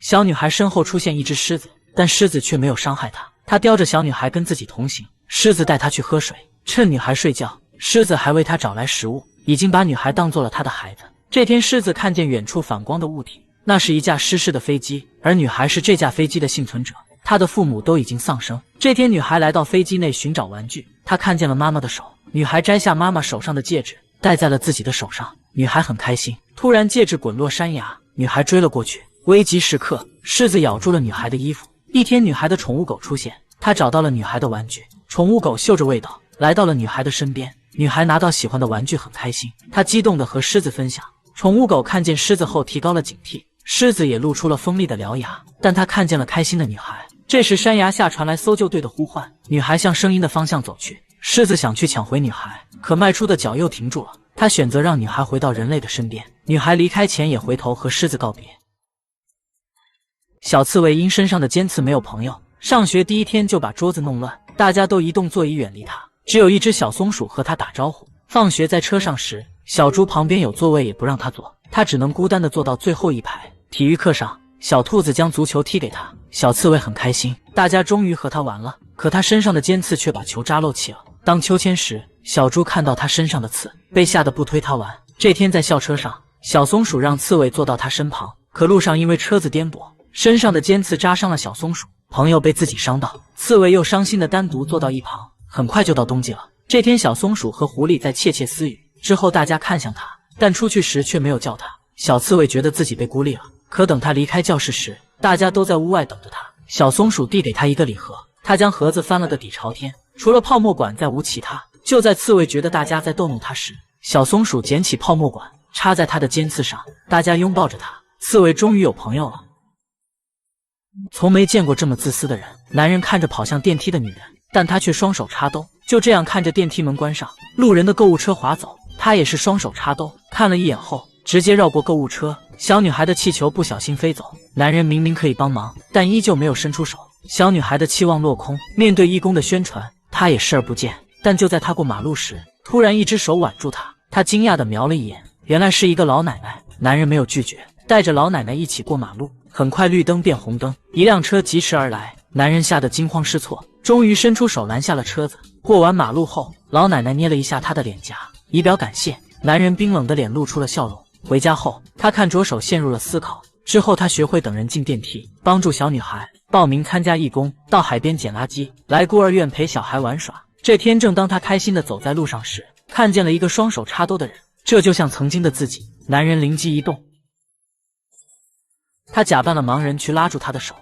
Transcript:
小女孩身后出现一只狮子，但狮子却没有伤害她。她叼着小女孩跟自己同行，狮子带她去喝水，趁女孩睡觉，狮子还为她找来食物，已经把女孩当做了她的孩子。这天，狮子看见远处反光的物体，那是一架失事的飞机，而女孩是这架飞机的幸存者，她的父母都已经丧生。这天，女孩来到飞机内寻找玩具，她看见了妈妈的手，女孩摘下妈妈手上的戒指，戴在了自己的手上，女孩很开心。突然，戒指滚落山崖，女孩追了过去。危急时刻，狮子咬住了女孩的衣服。一天，女孩的宠物狗出现，她找到了女孩的玩具，宠物狗嗅着味道，来到了女孩的身边。女孩拿到喜欢的玩具很开心，她激动地和狮子分享。宠物狗看见狮子后提高了警惕，狮子也露出了锋利的獠牙，但它看见了开心的女孩。这时，山崖下传来搜救队的呼唤，女孩向声音的方向走去。狮子想去抢回女孩，可迈出的脚又停住了。他选择让女孩回到人类的身边。女孩离开前也回头和狮子告别。小刺猬因身上的尖刺没有朋友，上学第一天就把桌子弄乱，大家都移动座椅远离他，只有一只小松鼠和他打招呼。放学在车上时，小猪旁边有座位也不让他坐，他只能孤单地坐到最后一排。体育课上，小兔子将足球踢给他，小刺猬很开心，大家终于和他玩了。可他身上的尖刺却把球扎漏气了。荡秋千时，小猪看到他身上的刺，被吓得不推他玩。这天在校车上，小松鼠让刺猬坐到他身旁，可路上因为车子颠簸，身上的尖刺扎伤了小松鼠，朋友被自己伤到，刺猬又伤心的单独坐到一旁。很快就到冬季了。这天，小松鼠和狐狸在窃窃私语，之后大家看向他，但出去时却没有叫他。小刺猬觉得自己被孤立了，可等他离开教室时，大家都在屋外等着他。小松鼠递给他一个礼盒，他将盒子翻了个底朝天，除了泡沫管再无其他。就在刺猬觉得大家在逗弄他时，小松鼠捡起泡沫管插在他的尖刺上，大家拥抱着他。刺猬终于有朋友了。从没见过这么自私的人。男人看着跑向电梯的女人，但他却双手插兜，就这样看着电梯门关上，路人的购物车滑走，他也是双手插兜，看了一眼后直接绕过购物车。小女孩的气球不小心飞走，男人明明可以帮忙，但依旧没有伸出手。小女孩的期望落空，面对义工的宣传，他也视而不见。但就在他过马路时，突然一只手挽住他，他惊讶地瞄了一眼，原来是一个老奶奶。男人没有拒绝，带着老奶奶一起过马路。很快绿灯变红灯，一辆车疾驰而来，男人吓得惊慌失措，终于伸出手拦下了车子。过完马路后，老奶奶捏了一下他的脸颊，以表感谢。男人冰冷的脸露出了笑容。回家后，他看着手陷入了思考。之后他学会等人进电梯，帮助小女孩，报名参加义工，到海边捡垃圾，来孤儿院陪小孩玩耍。这天正当他开心地走在路上时，看见了一个双手插兜的人，这就像曾经的自己。男人灵机一动，他假扮了盲人去拉住他的手，